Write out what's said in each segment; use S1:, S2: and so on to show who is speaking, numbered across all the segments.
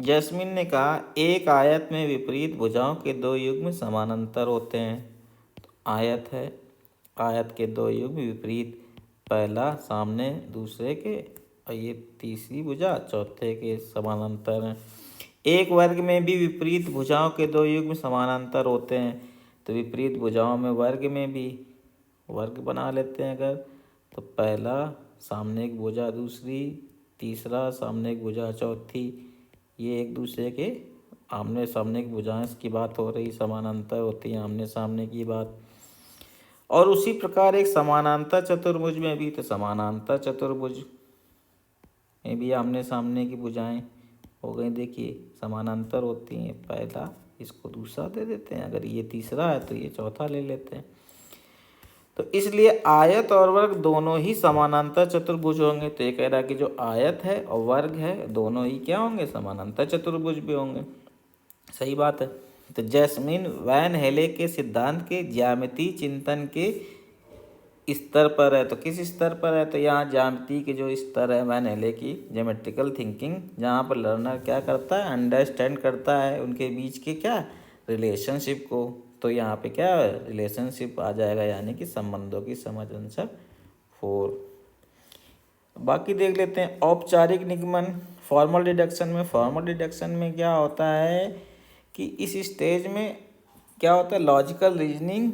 S1: Jasmine ने कहा, एक आयत में विपरीत भुजाओं के दो युग्म समानांतर होते हैं। तो आयत है, आयत के दो युग्म विपरीत, पहला सामने दूसरे के, और ये तीसरी भुजा चौथे के समानांतर हैं। एक वर्ग में भी विपरीत भुजाओं के दो युग्म समानांतर होते हैं। तो विपरीत भुजाओं में वर्ग में भी वर्ग बना लेते हैं अगर, तो पहला सामने एक भुजा दूसरी, तीसरा सामने एक भुजा चौथी, ये एक दूसरे के आमने सामने की भुजाएं की बात हो रही, समानांतर होती है आमने सामने की बात। और उसी प्रकार एक समानांतर चतुर्भुज में भी, तो समानांतर चतुर्भुज में भी आमने सामने की भुजाएं हो गई। देखिए समानांतर होती हैं, पहला इसको दूसरा दे देते हैं, अगर ये तीसरा है तो ये चौथा ले लेते हैं। तो इसलिए आयत और वर्ग दोनों ही समानांतर चतुर्भुज होंगे। तो ये कह रहा है कि जो आयत है और वर्ग है दोनों ही क्या होंगे, समानांतर चतुर्भुज भी होंगे। सही बात है। तो जैस्मिन वैन हेले के सिद्धांत के ज्यामिति चिंतन के स्तर पर है। तो किस स्तर पर है, तो यहाँ ज्यामिति के जो स्तर है वैन हेले की ज्योमेट्रिकल थिंकिंग, जहाँ पर लर्नर क्या करता है, अंडरस्टैंड करता है उनके बीच के क्या रिलेशनशिप को। तो यहाँ पे क्या रिलेशनशिप आ जाएगा, यानी कि संबंधों की समझ। आंसर 4। बाकी देख लेते हैं औपचारिक निगमन, फॉर्मल डिडक्शन में। फॉर्मल डिडक्शन में क्या होता है कि इस स्टेज में क्या होता है, लॉजिकल रीजनिंग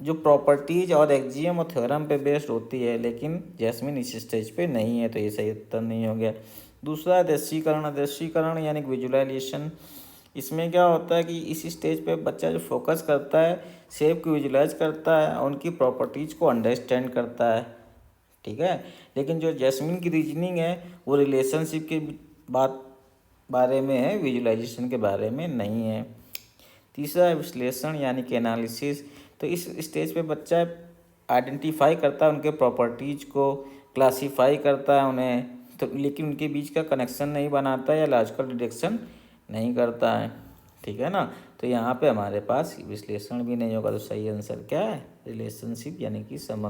S1: जो प्रॉपर्टीज और एक्जियम और थ्योरम पे बेस्ड होती है, लेकिन जैस्मिन इस स्टेज पे नहीं है, तो ये सही उत्तर नहीं हो गया। दूसरा दृश्यीकरण, दृश्यीकरण यानी विजुअलाइजेशन। इसमें क्या होता है कि इस स्टेज पे बच्चा जो फोकस करता है, शेप को विजुलाइज करता है, उनकी प्रॉपर्टीज़ को अंडरस्टैंड करता है, ठीक है। लेकिन जो जैस्मिन की रीजनिंग है वो रिलेशनशिप की बारे में है, विजुलाइजेशन के बारे में नहीं है। तीसरा है विश्लेषण यानी कि एनालिसिस। तो इस स्टेज पे बच्चा आइडेंटिफाई करता है उनके प्रॉपर्टीज़ को, क्लासीफाई करता है उन्हें, तो लेकिन उनके बीच का कनेक्शन नहीं बनाता है या लॉजिकल डिडक्शन नहीं करता है, ठीक है ना। तो यहाँ पे हमारे पास विश्लेषण भी नहीं होगा। तो सही आंसर क्या है, रिलेशनशिप यानी कि संबंध।